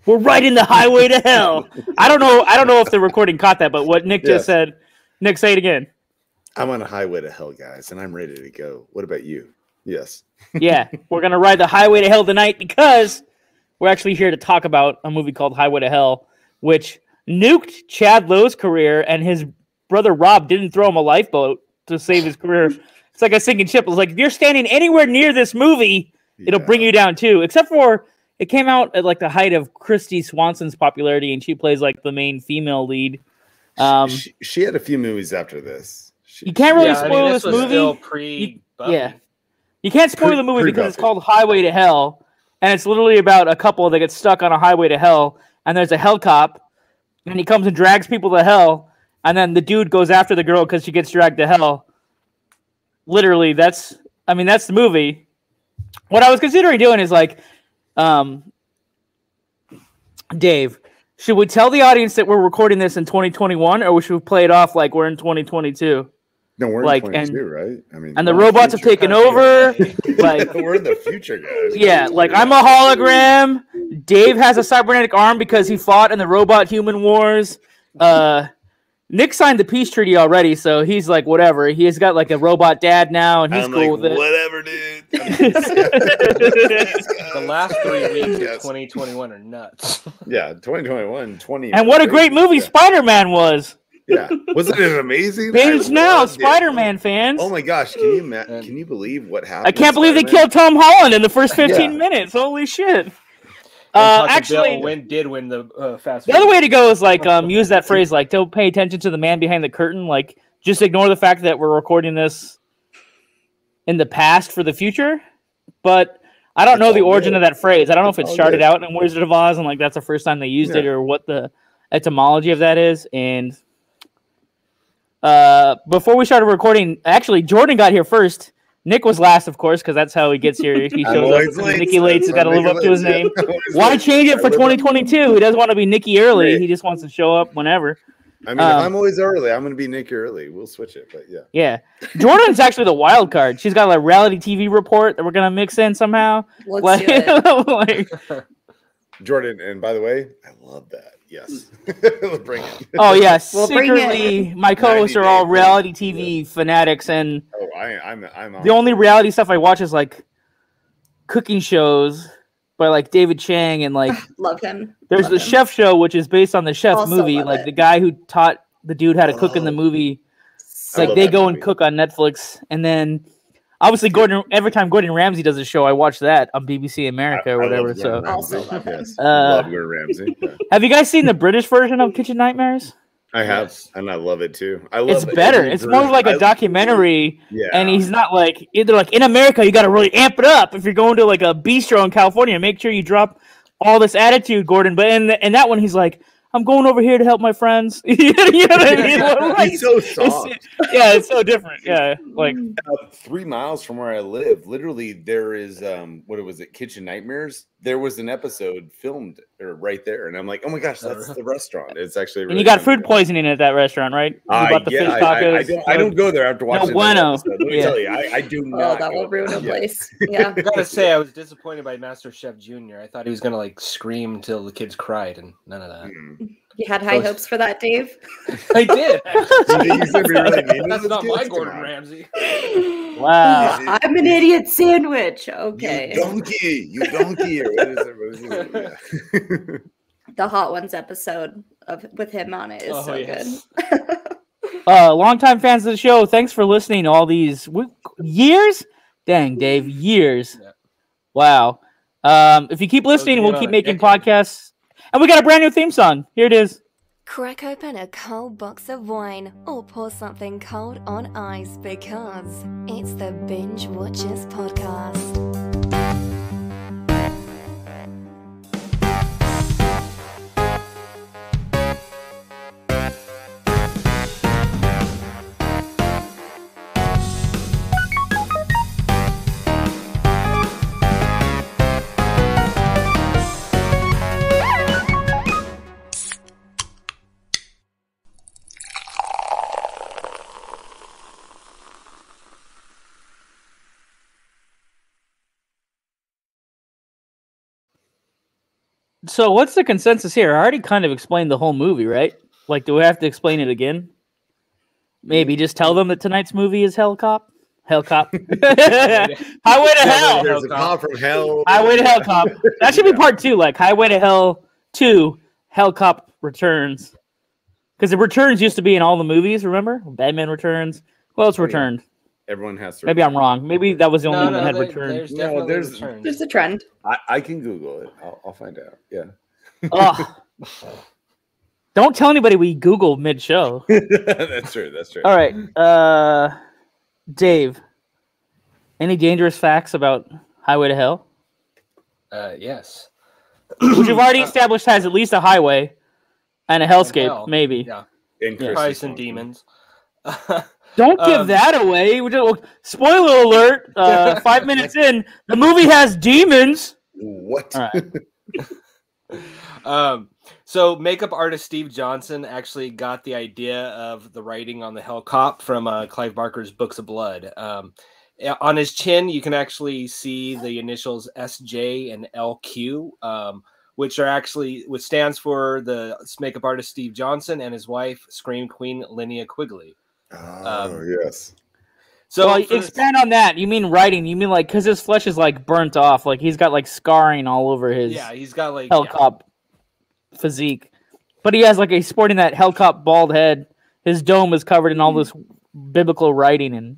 We're right in the highway to hell. I don't know if the recording caught that, but what Nick just said. Nick, say it again. I'm on a highway to hell, guys, and I'm ready to go. What about you? Yes. Yeah, we're going to ride the highway to hell tonight because we're actually here to talk about a movie called Highway to Hell, which nuked Chad Lowe's career, and his brother Rob didn't throw him a lifeboat to save his career. It's like a sinking ship. It was like, if you're standing anywhere near this movie, it'll bring you down too. Except for it came out at like the height of Kristy Swanson's popularity, and she plays like the main female lead. She had a few movies after this. You can't really spoil this movie. Still pre-Buffy. You can't spoil the movie because it's called Highway to Hell, and it's literally about a couple that gets stuck on a highway to hell, and there's a hell cop, and he comes and drags people to hell, and then the dude goes after the girl because she gets dragged to hell. Literally, that's the movie. What I was considering doing is like, Dave, should we tell the audience that we're recording this in 2021, or should we play it off like we're in 2022? No, we're in 22, right? I mean, and the robots have taken over. Like we're in the future, guys. Yeah, like I'm a hologram. Dave has a cybernetic arm because he fought in the robot human wars. Nick signed the peace treaty already, so he's like, whatever. He's got like a robot dad now, and he's cool with it. Whatever, dude. The last 3 weeks of 2021 are nuts. Yeah, 2021, 20. And what a great movie Spider-Man was. Yeah, wasn't it amazing? Binge Now, Spider-Man fans. Oh my gosh, can you believe what happened? I can't believe they killed Tom Holland in the first 15 minutes. Holy shit. Actually, did win the fast food. The other way to go is like use that phrase like, don't pay attention to the man behind the curtain. Like, just ignore the fact that we're recording this in the past for the future. But I don't know the origin of that phrase. I don't know if it started out in Wizard of Oz and like that's the first time they used it, or what the etymology of that is. And before we started recording, actually Jordan got here first. Nick was last, of course, because that's how he gets here. He shows up. Nikki Lights has got to live up to his name. Why change it for 2022? He doesn't want to be Nikki early. He just wants to show up whenever. I mean, if I'm always early, I'm going to be Nikki early. We'll switch it, but yeah. Yeah. Jordan's actually the wild card. She's got a reality TV report that we're going to mix in somehow. Let's do it. Jordan, and by the way, I love that. Yes. Bring it. Oh, yeah. Secretly, my co-hosts are all reality TV fanatics, and I'm the only reality stuff I watch is like cooking shows by like David Chang, and like love him. There's the Chef Show, which is based on the Chef Also movie. Like the guy who taught the dude how to cook in the movie. It's like they go and cook on Netflix, and then obviously every time Gordon Ramsay does a show, I watch that on BBC America or whatever. So also love him. Love Gordon Ramsay. Yeah. Have you guys seen the British version of Kitchen Nightmares? I have, and I love it too. It's better. It's more like a documentary, and he's not like either like in America. You got to really amp it up if you're going to like a bistro in California. Make sure you drop all this attitude, Gordon. But in that one, he's like, I'm going over here to help my friends. You know what I mean? Like, he's so soft. It's so different. Yeah, like 3 miles from where I live, literally there is what was it? Kitchen Nightmares. There was an episode filmed right there, and I'm like, oh my gosh, that's the restaurant. It's actually really and you got food poisoning at that restaurant, right? You bought the fish tacos. I don't go there after watching. No bueno. Let me tell you, I do not. Oh, that will ruin a place. Yeah. I gotta say, I was disappointed by Master Chef Junior. I thought he was gonna like scream until the kids cried, and none of that. You had high hopes for that, Dave? I did. That's not my Gordon Ramsay. Wow. I'm an idiot sandwich. Okay. You donkey. Or what is it? The Hot Ones episode with him on it is good. Longtime fans of the show, thanks for listening all these years. Dang, Dave, years. Yeah. Wow. If you keep listening, we'll keep making podcasts. And we got a brand new theme song. Here it is. Crack open a cold box of wine or pour something cold on ice because it's the Binge-Watchers podcast. So what's the consensus here? I already kind of explained the whole movie, right? Like, do we have to explain it again? Maybe just tell them that tonight's movie is Hell Cop. Hell Cop. Highway to Hell. There's a cop from hell. Highway to Hell Cop. That should be part 2, like Highway to Hell 2, Hell Cop Returns. Because the Returns used to be in all the movies, remember? Batman Returns. Who else returned? Everyone has to. Maybe I'm wrong. Maybe that was the only one that had returns. There's a trend. I can Google it. I'll find out. Yeah. Oh. Don't tell anybody we Google mid-show. That's true. All right. Dave, any dangerous facts about Highway to Hell? Yes. Which you've already established has at least a highway and a hellscape, maybe. Yeah. And probably some demons. Don't give that away. Spoiler alert. 5 minutes in, the movie has demons. What? All right. So makeup artist Steve Johnson actually got the idea of the writing on the Hell Cop from Clive Barker's Books of Blood. On his chin, you can actually see the initials SJ and LQ, which stands for the makeup artist Steve Johnson and his wife, Scream Queen Linnea Quigley. Oh, yes. So expand on that. You mean writing? You mean like because his flesh is like burnt off, like he's got like scarring all over his. Yeah, he's got like Hell Cop physique, but he has like he's sporting that Hell Cop bald head. His dome is covered in all this biblical writing, and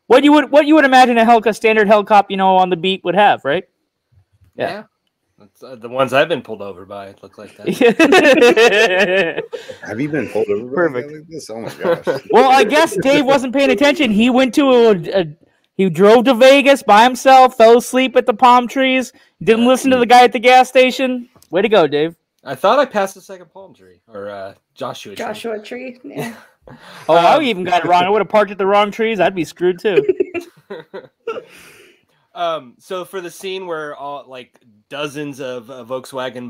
what you would imagine a standard Hell Cop on the beat would have, right? Yeah. That's, the ones I've been pulled over by look like that. Have you been pulled over by like this? Oh my gosh. Well, I guess Dave wasn't paying attention. He went to he drove to Vegas by himself, fell asleep at the palm trees, didn't listen to the guy at the gas station. Way to go, Dave. I thought I passed the second palm tree or Joshua tree. Yeah. I even got it wrong. I would have parked at the wrong trees. I'd be screwed too. So for the scene where all like dozens of Volkswagen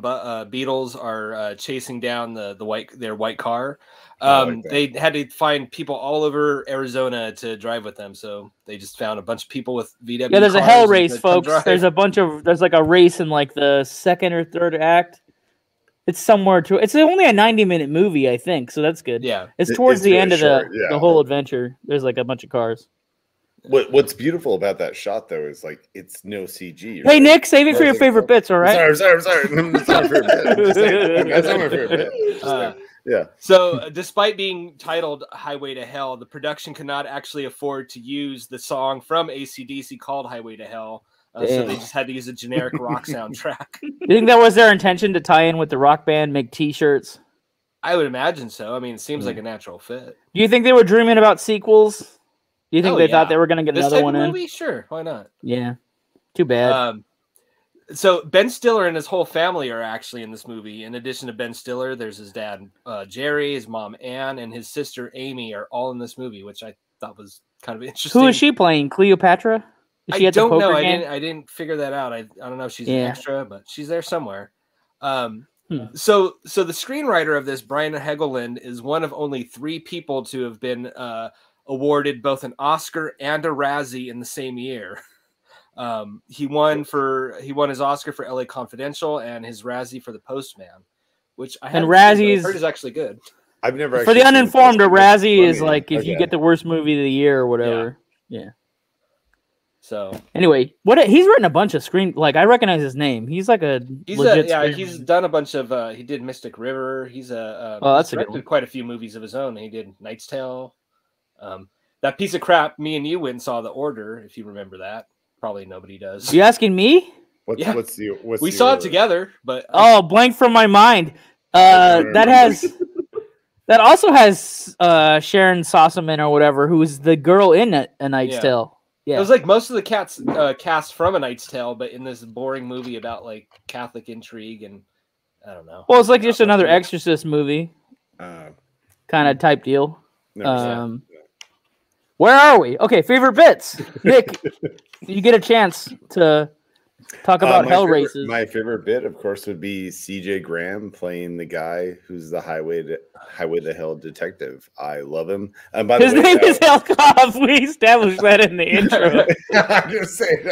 Beetles are chasing down their white car, they had to find people all over Arizona to drive with them. So they just found a bunch of people with VW. Yeah, there's a hell race, folks. There's like a race in like the second or third act. It's somewhere to. It's only a 90-minute movie, I think. So that's good. Yeah, it's towards the end of the whole adventure. There's like a bunch of cars. What's beautiful about that shot though is like it's no CG. Right? Hey Nick, save it for your favorite bits, all right? Sorry. That's not my favorite bit. Yeah. So despite being titled Highway to Hell, the production could not actually afford to use the song from AC/DC called Highway to Hell. So they just had to use a generic rock soundtrack. You think that was their intention to tie in with the rock band, make T-shirts? I would imagine so. I mean, it seems like a natural fit. Do you think they were dreaming about sequels? Do you think they thought they were going to get another one in? Movie? Sure, why not? Yeah, too bad. So Ben Stiller and his whole family are actually in this movie. In addition to Ben Stiller, there's his dad, Jerry, his mom, Anne, and his sister, Amy, are all in this movie, which I thought was kind of interesting. Who is she playing? Cleopatra? I don't know. I didn't figure that out. I don't know if she's an extra, but she's there somewhere. So the screenwriter of this, Brian Hegeland, is one of only 3 people to have been awarded both an Oscar and a Razzie in the same year. He won his Oscar for LA Confidential and his Razzie for The Postman, which I heard is actually good. I've never for the uninformed. A Razzie is like if you get the worst movie of the year or whatever. Yeah. So anyway, he's written a bunch of I recognize his name. He's like he's done a bunch of he did Mystic River. He's that's directed quite a few movies of his own. He did Knight's Tale. That piece of crap me and you went and saw The Order, if you remember that. Probably nobody does. You asking me? We saw it together, but blank from my mind. That also has Sharon Sossaman or whatever, who's the girl in A Knight's Tale. Yeah. It was like most of the cast from A Knight's Tale, but in this boring movie about like Catholic intrigue and I don't know. Well, it's like just another Exorcist movie, kind of type deal. Where are we? Okay, favorite bits. Nick, you get a chance to Talk about hell races. My favorite bit, of course, would be CJ Graham playing the guy who's the highway to hell detective. I love him. And by the way, his name is Hell Cop. We established that in the intro. I'm just saying.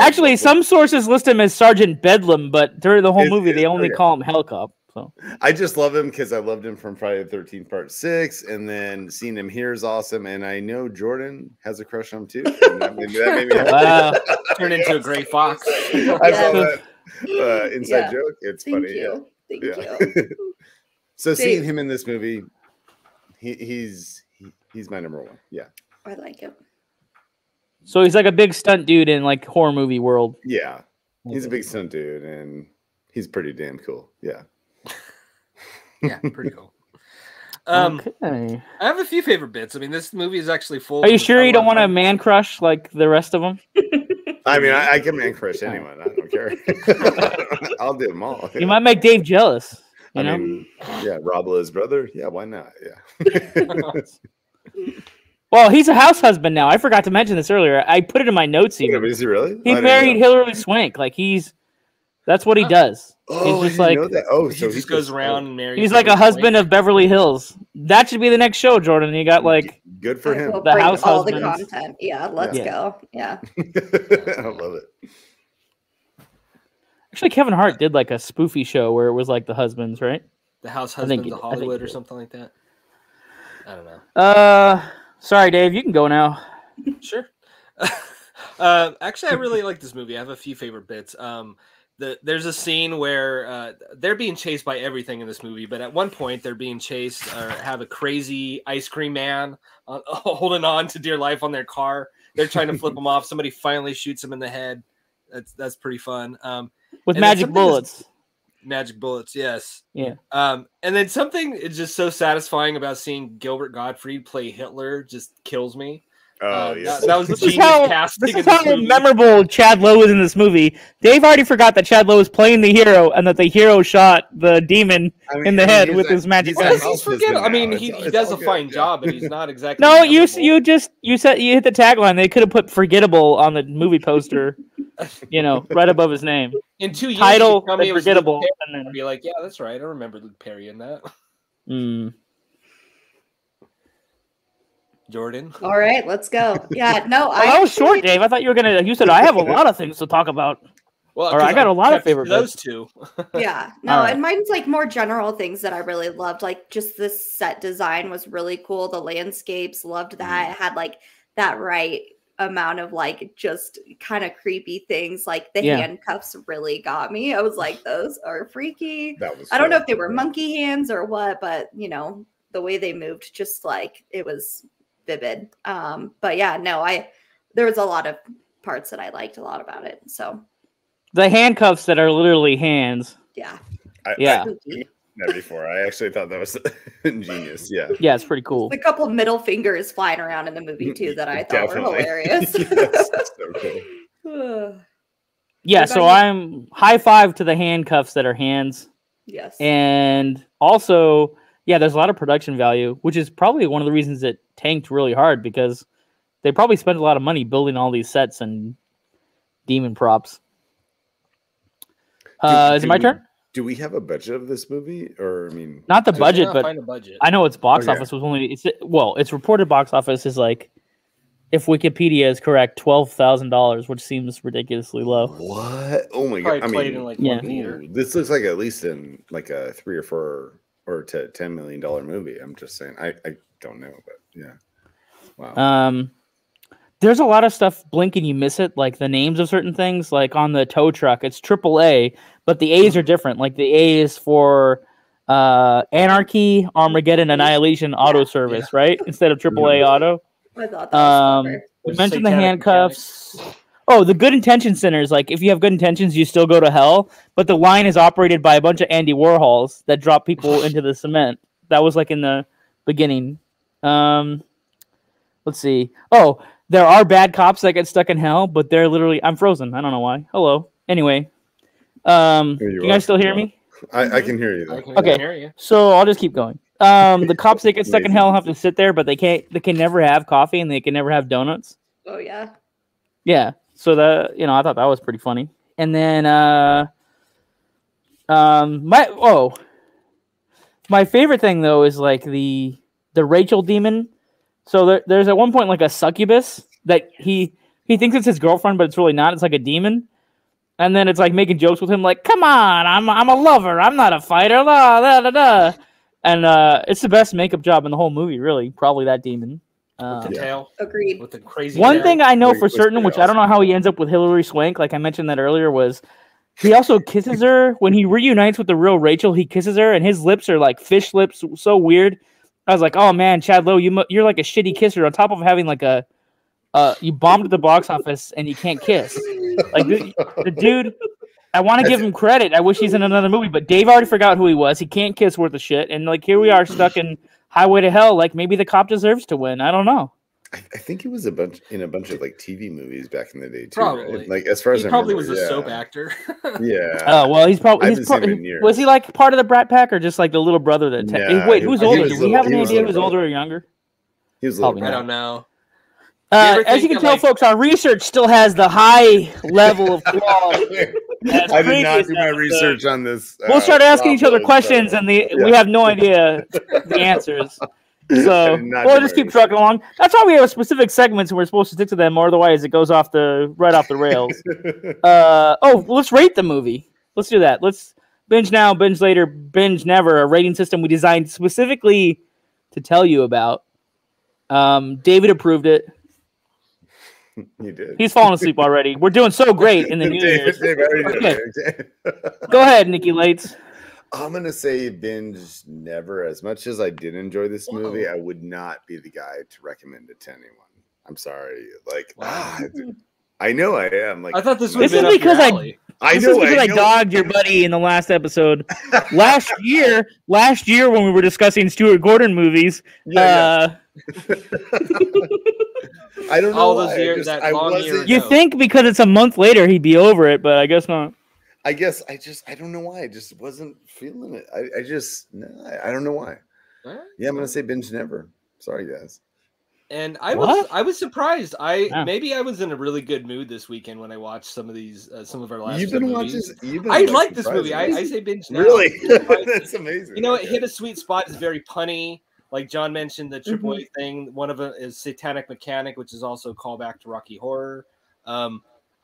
Actually, some sources list him as Sergeant Bedlam, but during the whole movie, they only call him Hell Cop. So I just love him because I loved him from Friday the 13th Part 6, and then seeing him here is awesome. And I know Jordan has a crush on him too. That made me happy. Turn into a gray fox. I saw that inside joke. It's funny. Thank you. So seeing him in this movie, he's my number one. Yeah, I like him. So he's like a big stunt dude in like horror movie world. Yeah, he's a big stunt dude, and he's pretty damn cool. Yeah. Yeah, pretty cool. Okay. I have a few favorite bits. I mean, this movie is actually full. Are you sure you don't want a man crush like the rest of them? I mean, I can man crush anyone. I don't care. I'll do them all. You might make Dave jealous. You know? Mean, yeah, Rob Lowe's brother. Yeah, why not? Yeah. Well, he's a house husband now. I forgot to mention this earlier. I put it in my notes even. Is he really? He married Hilary Swank. Like that's what he does. Oh, he's just like, know that. Oh, so he just goes around and marries. He's like a husband of Beverly Hills. That should be the next show, Jordan. You got like good for him. The house all husbands. The content. Yeah, let's go. Yeah. I love it. Actually, Kevin Hart did like a spoofy show where it was like the husbands, right? The house husbands of Hollywood or something like that. I don't know. Sorry, Dave. You can go now. Sure. Actually, I really like this movie. I have a few favorite bits. There's a scene where they're being chased by everything in this movie, but at one point they're being chased or have a crazy ice cream man holding on to dear life on their car. They're trying to flip him off. Somebody finally shoots him in the head. That's pretty fun. With magic bullets. Magic bullets, yes. Yeah. And then something is just so satisfying about seeing Gilbert Godfrey play Hitler just kills me. Oh, yeah. That was genius casting. This is how memorable Chad Lowe is in this movie. Dave already forgot that Chad Lowe is playing the hero and that the hero shot the demon in the head with his magic gun. I mean, he does a fine job, but he's not exactly. No, you hit the tagline. They could have put "forgettable" on the movie poster, right above his name. In 2 years, title "forgettable," and then be like, "Yeah, that's right. I remember Luke Perry in that." Jordan. All right, let's go. Yeah, no, that was short, Dave. I thought you were gonna. You said I have a lot of things to talk about. Well, I got a lot of favorite those two. Yeah, no, and mine's like more general things that I really loved. Like just this set design was really cool. The landscapes, loved that. It had like that right amount of like just kind of creepy things. Like the handcuffs really got me. I was like, those are freaky. I don't know if they were monkey hands or what, but the way they moved, just like it was vivid. But yeah, no, there was a lot of parts that I liked a lot about it. So the handcuffs that are literally hands. Yeah. I that before. I actually thought that was ingenious. Yeah. Yeah, it's pretty cool. A couple middle fingers flying around in the movie too that I thought were hilarious. Yes, so cool. Yeah, so I'm high five to the handcuffs that are hands. Yes. And also, yeah, there's a lot of production value, which is probably one of the reasons it tanked really hard because they probably spent a lot of money building all these sets and demon props. Is it my turn? Do we have a budget of this movie, or not the budget, but budget. I know its box office was only. Its reported box office is like, if Wikipedia is correct, $12,000, which seems ridiculously low. What? Oh my god! Played in like one theater. This looks like at least in like a $3 or $4 or to $10 million movie. I'm just saying. I don't know, but yeah. Wow. There's a lot of stuff blink and you miss it, like the names of certain things. Like on the tow truck, it's AAA, but the A's are different. Like the A is for Anarchy, Armageddon, Annihilation, Auto Service, right? Instead of AAA Auto. I thought that was we mentioned the handcuffs. Oh, the Good Intention Centers. Like if you have good intentions, you still go to hell. But the line is operated by a bunch of Andy Warhols that drop people into the cement. That was like in the beginning. Let's see. Oh, there are bad cops that get stuck in hell, but they're literally... I'm frozen. I don't know why. Hello. Anyway. You guys still hear me? I can hear you, though. Okay. Hear you. So I'll just keep going. The cops that get stuck in hell have to sit there, but they can never have coffee and they can never have donuts. Oh, yeah. Yeah. So I thought that was pretty funny. And then my favorite thing though is like the Rachel demon. So there's at one point like a succubus that he thinks it's his girlfriend, but it's really not. It's like a demon. And then it's like making jokes with him, like, "Come on, I'm a lover. I'm not a fighter." La da da da. And it's the best makeup job in the whole movie, really. Probably that demon. With the tail, agreed. With the crazy. One thing I know for certain, which I don't know how he ends up with Hilary Swank, like I mentioned that earlier, was he also kisses her when he reunites with the real Rachel. He kisses her, and his lips are like fish lips, so weird. I was like, "Oh man, Chad Lowe, you're like a shitty kisser." On top of having like you bombed at the box office and you can't kiss. Like the dude, I want to give him credit. I wish he's in another movie, but Dave already forgot who he was. He can't kiss worth a shit. And like here we are stuck in Highway to Hell. Like maybe the cop deserves to win. I don't know. I think he was in a bunch of like TV movies back in the day too. Probably. Right? Like as far as he I probably remember, was a soap actor. Yeah. Oh well, he's probably years. Was he like part of the Brat Pack or just like the little brother that? Wait, who's older? Do we have any idea who's older or younger? He was I don't know. As you can tell, folks, our research still has the high level of quality. I did not do my research on this. We'll start asking each other questions, and we have no idea the answers. So we'll just keep trucking along. That's why we have specific segments, and we're supposed to stick to them, or otherwise it goes off right off the rails. Let's rate the movie. Let's do that. Let's binge now, binge later, binge never. A rating system we designed specifically to tell you about. David approved it. He did. He's falling asleep already. We're doing so great in the New Year's. Go ahead, Nikki Lights. I'm going to say binge never. As much as I did enjoy this movie, I would not be the guy to recommend it to anyone. I'm sorry. Like, I know I am. Like, I thought this was because I dogged your buddy in the last episode. last year when we were discussing Stuart Gordon movies. I don't know. All those years, that long year you think because it's a month later he'd be over it, but I guess not. I don't know why. I just wasn't feeling it. I don't know why. Yeah, I'm gonna say binge never. Sorry, guys. And I was surprised. Maybe I was in a really good mood this weekend when I watched some of these some of our last. I like this movie. I say binge now. Really? That's amazing. You know, it hit a sweet spot. It's very punny. Like John mentioned, the Triple A thing. One of them is Satanic Mechanic, which is also a callback to Rocky Horror. I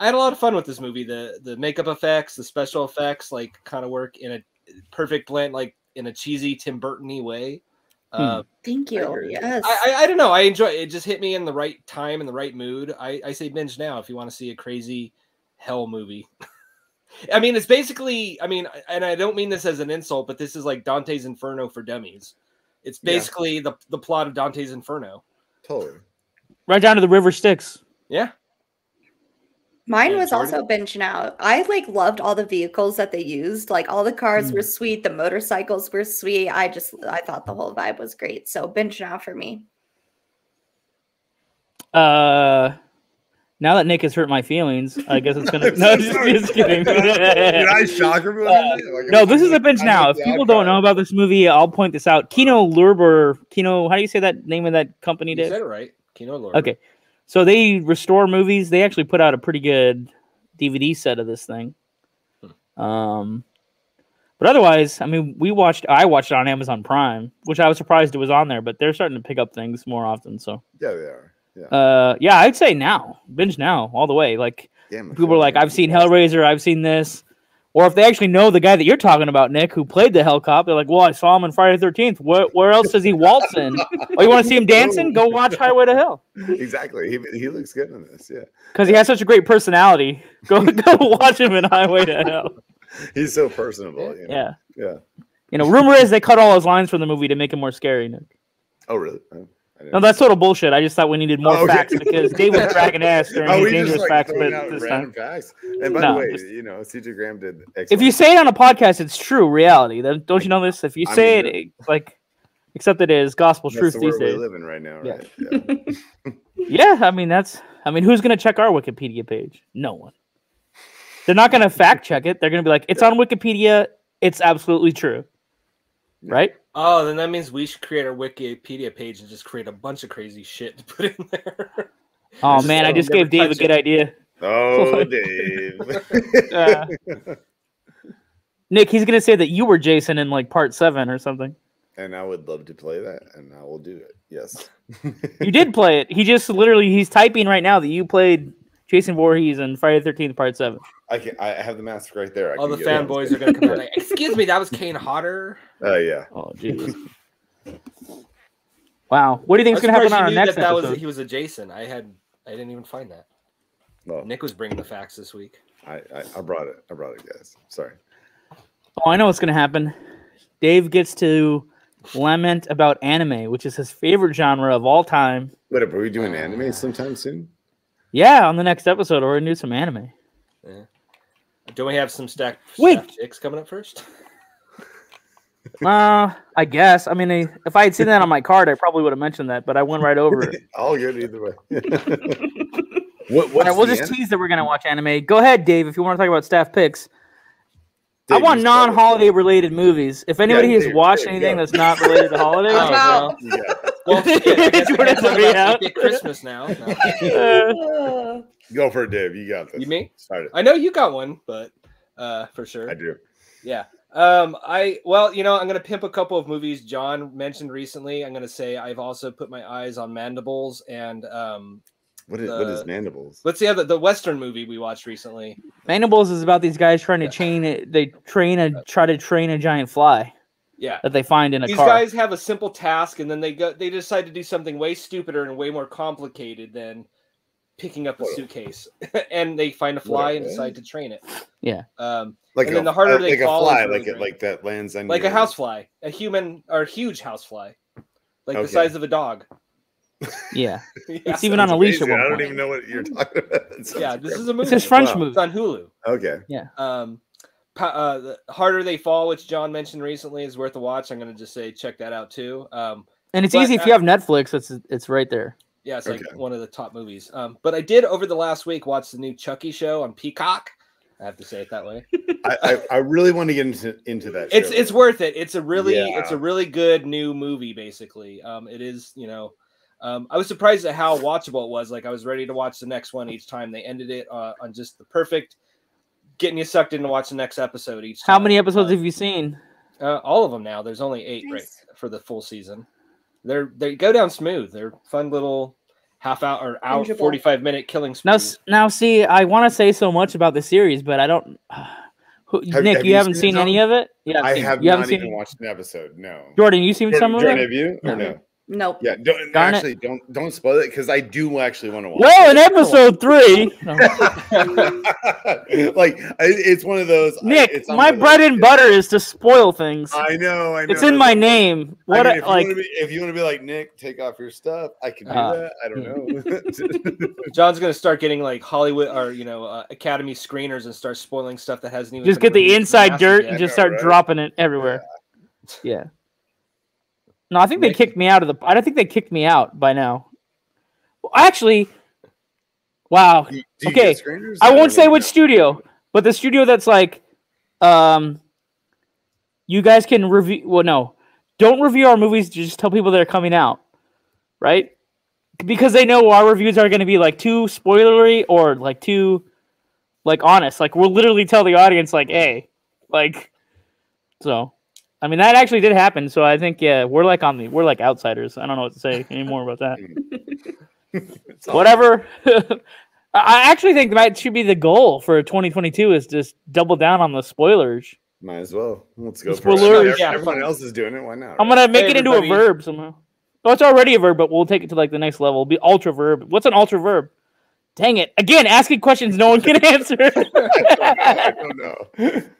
had a lot of fun with this movie. The makeup effects, the special effects, like kind of work in a perfect blend, like in a cheesy Tim Burton-y way. Thank you. Yes. I don't know. I enjoy it. It just hit me in the right time, in the right mood. I say binge now if you want to see a crazy hell movie. I mean, it's basically, and I don't mean this as an insult, but this is like Dante's Inferno for dummies. It's basically the plot of Dante's Inferno. Totally. Right down to the river Styx. Yeah. Mine was also binge now. I loved all the vehicles that they used. Like all the cars were sweet. The motorcycles were sweet. I thought the whole vibe was great. So binge now for me. Now that Nick has hurt my feelings, I guess it's gonna. No, just kidding. Did I shock everyone? No, this is a binge now. If people don't know about this movie, I'll point this out. Kino Lorber. How do you say that name of that company? You said it right. Kino Lorber. Okay, so they restore movies. They actually put out a pretty good DVD set of this thing. But otherwise, I watched it on Amazon Prime, which I was surprised it was on there. But they're starting to pick up things more often. So yeah, they are. Yeah. I'd say now, binge now, all the way. Like people are like, I've seen Hellraiser, I've seen this, or if they actually know the guy that you're talking about, Nick, who played the Hell Cop, they're like, well, I saw him on Friday the 13th. Where else does he waltz in? Oh, you want to see him dancing? Go watch Highway to Hell. Exactly, he looks good in this, yeah, because he has such a great personality. Go watch him in Highway to Hell. He's so personable. You know? Yeah. Rumor is they cut all his lines from the movie to make him more scary, Nick. Oh, really? No, that's total bullshit. I just thought we needed more facts because Dave was dragging ass during his dangerous facts. But this time, facts. And by the way, CJ Graham did. If you say it on a podcast, it's true reality. Don't you know this? If you say it, except it is gospel truth these days. We're living right now, right? Yeah. Who's gonna check our Wikipedia page? No one. They're not gonna fact check it. They're gonna be like, it's on Wikipedia. It's absolutely true. Right? Oh, then that means we should create our Wikipedia page and just create a bunch of crazy shit to put in there. Oh man, I just gave Dave a good idea. Oh, Dave. Nick, he's gonna say that you were Jason in like part 7 or something. And I would love to play that, and I will do it. Yes. You did play it. He just literally he's typing right now that you played Jason Voorhees in Friday the 13th part 7. I have the mask right there. All the fanboys are gonna come out like, excuse me, that was Kane Hodder. Oh yeah. Oh Jesus. Wow. What do you think is gonna happen on our next episode? He was a Jason. I didn't even find that. Well, Nick was bringing the facts this week. I brought it. guys. Sorry. Oh, I know what's gonna happen. Dave gets to lament about anime, which is his favorite genre of all time. What, are we doing anime sometime soon? Yeah, on the next episode, we're gonna do some anime. Yeah. Don't we have some stacked chicks coming up first? I guess. I mean, if I had seen that on my card, I probably would have mentioned that, but I went right over it. All good either way. We'll just tease that we're gonna watch anime. Go ahead, Dave, if you want to talk about staff picks. Dave, I want non-holiday related movies. If anybody has watched anything that's not related to holidays, well, get Christmas now. No. Go for it, Dave. You got this. You me? Start it. I know you got one, but for sure. I do. Yeah. I'm gonna pimp a couple of movies John mentioned recently. I'm gonna say I've also put my eyes on Mandibles and What is Mandibles? Let's see the Western movie we watched recently. Mandibles is about these guys trying to try to train a giant fly. Yeah, that they find in a car. These guys have a simple task, and then they decide to do something way stupider and way more complicated than picking up a suitcase. And they find a fly and decide to train it. Yeah. Like and then the harder they fall, a fly, like that lands on like a housefly, a huge housefly, like the size of a dog. Yeah, it's even on a leash. I don't even know what you're talking about. Yeah, this is a movie. It's a French movie. It's on Hulu. Okay. Yeah. The Harder They Fall, which John mentioned recently, is worth a watch. I'm going to just say check that out too. And it's easy if you have Netflix. It's right there. Yeah, it's like one of the top movies. But I did over the last week watch the new Chucky show on Peacock. I have to say it that way. I really want to get into that. It's worth it. It's a really good new movie. Basically, it is. I was surprised at how watchable it was. Like I was ready to watch the next one each time. They ended it on just the perfect, getting you sucked in to watch the next episode each time. How many episodes have you seen? All of them now. There's only 8 right for the full season. They go down smooth. They're fun little half hour or hour 45-minute killing sprees. Now see, I want to say so much about the series, but I don't. Nick, you haven't seen any of it? Yeah, I have not even watched an episode. No. Jordan, you seen some of it? Jordan, have you or no? Nope. Yeah, don't spoil it because I do actually want to watch. Well, in episode 3, like it's one of those. Nick, my bread and butter is to spoil things. I know. It's in my name. What? If you want to be like Nick, take off your stuff. I can do that. I don't know. John's gonna start getting like Hollywood or Academy screeners and start spoiling stuff that hasn't even. Just get the inside dirt and just start dropping it everywhere. Yeah. No, I think they kicked me out of the. I don't think they kicked me out by now. Well, actually, wow. Okay, I won't say which studio, but the studio that's like, you guys can review. Well, no, don't review our movies. Just tell people they're coming out, right? Because they know our reviews are going to be like too spoilery or like too, like honest. Like we'll literally tell the audience like, hey, like, so. I mean, that actually did happen, so I think we're like outsiders. I don't know what to say anymore about that. Whatever. I actually think that should be the goal for 2022 is just double down on the spoilers. Might as well. Let's go for it. Everyone else is doing it. Why not? I'm gonna make it into a verb somehow. Oh, it's already a verb, but we'll take it to like the next level. It'll be ultra verb. What's an ultra verb? Dang it! Again, asking questions no one can answer. I don't know.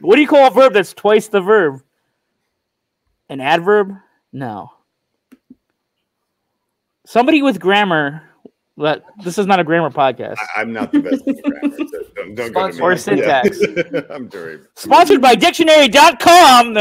What do you call a verb that's twice the verb? An adverb? No. Somebody with grammar. But this is not a grammar podcast. I'm not the best with grammar. So don't go to me. Or syntax. I'm sorry. Sponsored by Dictionary.com.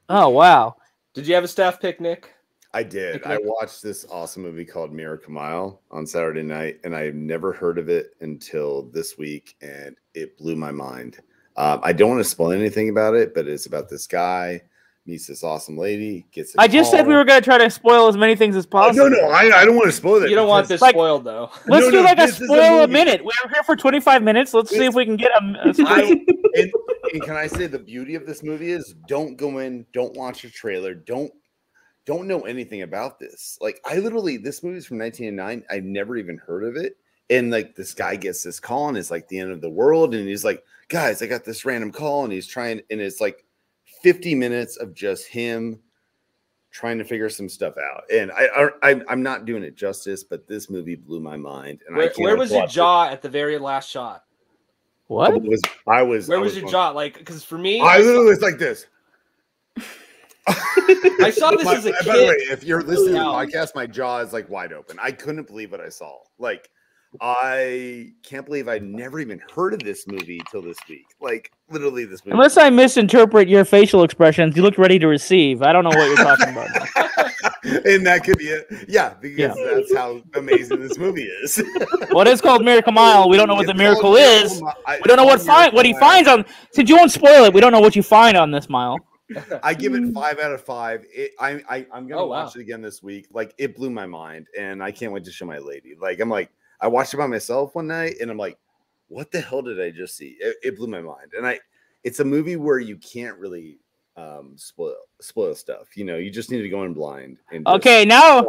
Oh, wow. Did you have a staff pick, Nick? I did. I watched this awesome movie called Miracamile on Saturday night, and I never heard of it until this week, and it blew my mind. I don't want to spoil anything about it, but it's about this guy meets this awesome lady. Gets. I just said we were gonna try to spoil as many things as possible. No, I don't want to spoil it. You don't want this spoiled though. Let's do like a spoil a minute. We're here for 25 minutes. Let's see if we can get a spoil. And can I say the beauty of this movie is don't go in, don't watch a trailer, don't know anything about this. Like this movie's from 1909. I've never even heard of it. And like this guy gets this call and it's like the end of the world. And he's like, guys, I got this random call, and he's trying, and it's like 50 minutes of just him trying to figure some stuff out. And I'm not doing it justice, but this movie blew my mind. And where was your jaw at the very last shot? What? Where was your jaw? Like, because for me, I literally was like this. I saw this as a kid. By the way, if you're listening to the podcast, my jaw is like wide open. I couldn't believe what I saw. Like, I can't believe I'd never even heard of this movie till this week. Like, literally this movie. Unless I misinterpret your facial expressions, you look ready to receive. I don't know what you're talking about. And that could be it. Yeah, because that's how amazing this movie is. Well, it's called Miracamile. We don't know what the miracle is. We don't know what he finds on. Since you won't spoil it, we don't know what you find on this mile. I give it 5 out of 5. I'm gonna watch it again this week. Like, it blew my mind, and I can't wait to show my lady. Like, I watched it by myself one night, and I'm like, what the hell did I just see? It blew my mind. And it's a movie where you can't really spoil stuff. You know, you just need to go in blind. And okay, now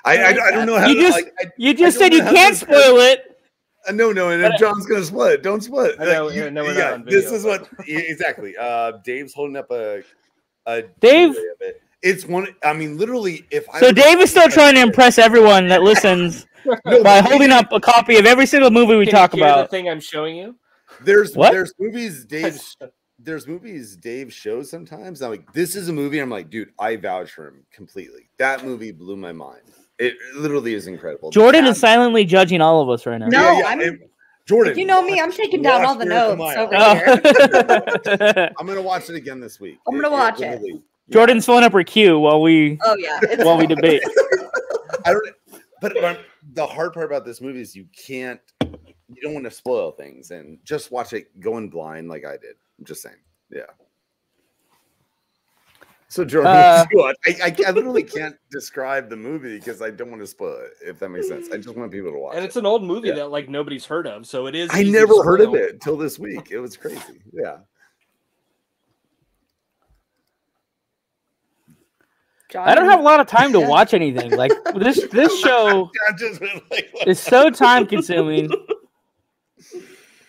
I don't know how you just said you can't spoil it. No, and John's gonna spoil it. Don't spoil it. This is what exactly. Dave's holding up a Dave. It's one. I mean, literally, Dave is still trying to impress everyone that listens by holding up a copy of every single movie we talk about. The thing I'm showing you. There's movies Dave shows sometimes. I'm like, this is a movie. I'm like, dude, I vouch for him completely. That movie blew my mind. It literally is incredible. Jordan is silently judging all of us right now. No, Jordan. If you know me, I'm taking down all the notes over here. I'm gonna watch it again this week. I'm gonna watch it. Jordan's filling up her queue while we we debate. But the hard part about this movie is you don't want to spoil things, and just watch it going blind like I did. I'm just saying, yeah. So Jordan, I literally can't describe the movie because I don't want to spoil it. If that makes sense, I just want people to watch. And it's an old movie that like nobody's heard of, so it is. I never heard of it until this week. It was crazy. Yeah. I don't have a lot of time to watch anything. Like this show is so time consuming.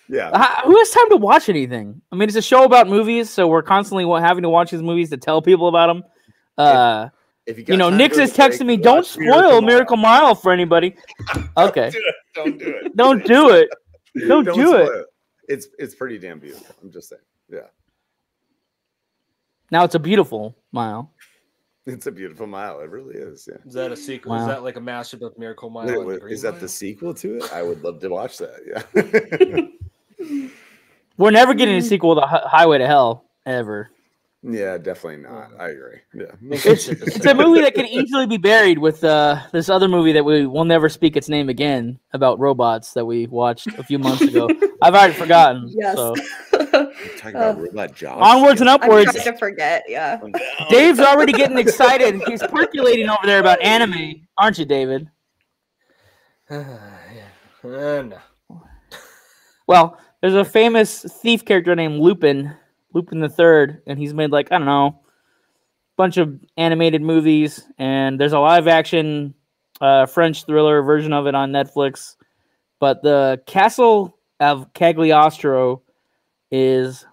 Yeah. Who has time to watch anything? I mean, it's a show about movies, so we're constantly having to watch these movies to tell people about them. If Nick's is texting me, don't spoil Miracamile for anybody. Okay. Don't do it. Don't do it. Don't do it. It's pretty damn beautiful. I'm just saying. Yeah. Now it's a beautiful mile. It's a beautiful mile. It really is. Yeah. Is that a sequel? Wow. Is that like a mashup of Miracamile? Is that the sequel to it? I would love to watch that. Yeah. We're never getting a sequel to Highway to Hell ever. Yeah, definitely not. I agree. Yeah. It's a movie that could easily be buried with this other movie that we will never speak its name again about robots that we watched a few months ago. I've already forgotten. Yes. So. Talking about robot jobs. Onwards and upwards. I'm trying to forget. Yeah. Dave's already getting excited. He's percolating over there about anime, aren't you, David? No. Well, there's a famous thief character named Lupin III, and he's made like, I don't know, a bunch of animated movies, and there's a live action French thriller version of it on Netflix. But the Castle of Cagliostro is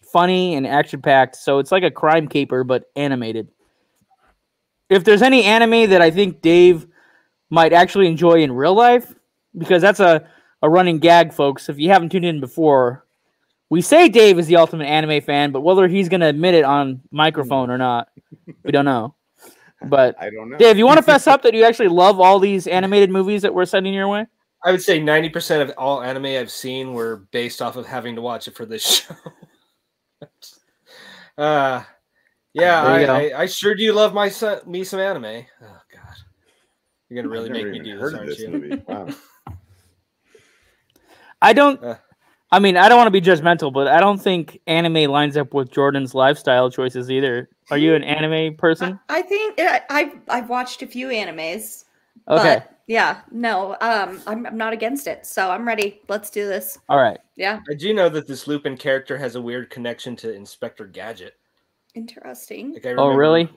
funny and action packed, so it's like a crime caper but animated. If there's any anime that I think Dave might actually enjoy in real life, because that's a running gag, folks. If you haven't tuned in before, we say Dave is the ultimate anime fan, but whether he's going to admit it on microphone or not, we don't know. But I don't know. Dave, you want to fess up that you actually love all these animated movies that we're sending your way? I would say 90% of all anime I've seen were based off of having to watch it for this show. I sure do love me some anime. Oh God, you're gonna really make me do this, aren't you? Movie. Wow. I don't want to be judgmental, but I don't think anime lines up with Jordan's lifestyle choices either. Are you an anime person? I think I've watched a few animes. Okay. But yeah, no, I'm not against it, so I'm ready. Let's do this. All right. Yeah. I do know that this Lupin character has a weird connection to Inspector Gadget. Interesting. Like Oh, really?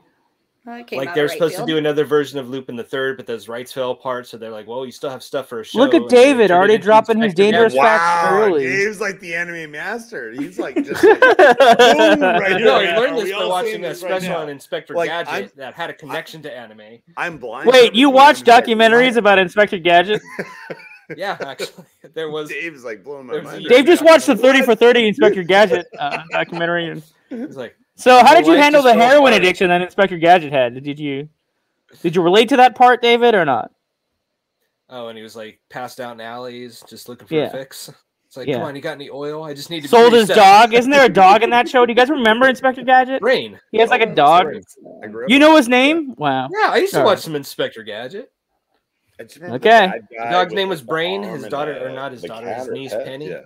Like they're supposed to do another version of Lupin III, but those rights fell apart. So they're like, "Well, you still have stuff for a show." Look at David already dropping his dangerous facts early. Dave's like the anime master. He's like just like boom, right here. No, I learned this by watching a special on Inspector Gadget that had a connection to anime. I'm blind. Wait, you watch documentaries about Inspector Gadget? Yeah, actually, there was. Dave's like blowing my mind. Dave just watched the 30 for 30 Inspector Gadget documentary, and it's like. So, how did you handle the heroin addiction that Inspector Gadget had? Did you relate to that part, David, or not? Oh, and he was like passed out in alleys, just looking for a fix. It's like, come on, you got any oil? I just need to. Sold his dog. Isn't there a dog in that show? Do you guys remember Inspector Gadget? Brain. He has like a dog. You know his name? Wow. Yeah, I used to watch some Inspector Gadget. Okay. The dog's name was Brain. His daughter, or not his daughter, his niece Penny. Yeah.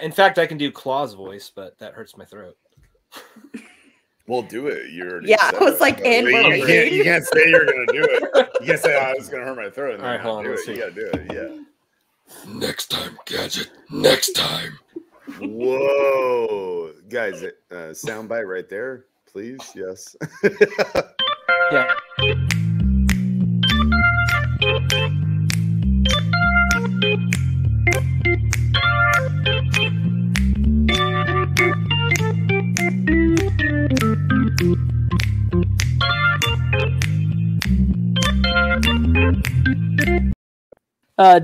In fact, I can do Claw's voice, but that hurts my throat. We'll do it. You're I was like, and you can't say you're gonna do it. You can't say, "Oh, it's gonna hurt my throat." All right, hold on. You gotta do it. Yeah. Next time, Gadget. Next time. Whoa, guys! Soundbite right there, please. Yes. Yeah.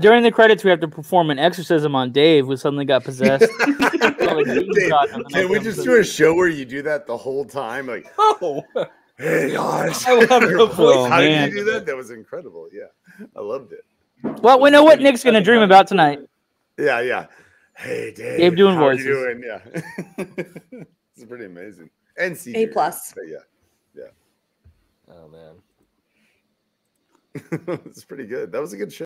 During the credits, we have to perform an exorcism on Dave, who suddenly got possessed. Can we just do a show where you do that the whole time? Like, hey guys, I love the voice. How did you do that? That was incredible. Yeah, I loved it. Well, we know what Nick's gonna dream about tonight. Yeah. Hey, Dave. Dave doing how voices. Are you doing? Yeah. It's pretty amazing. And CJ. A+. Yeah. Oh man. It's pretty good. That was a good show.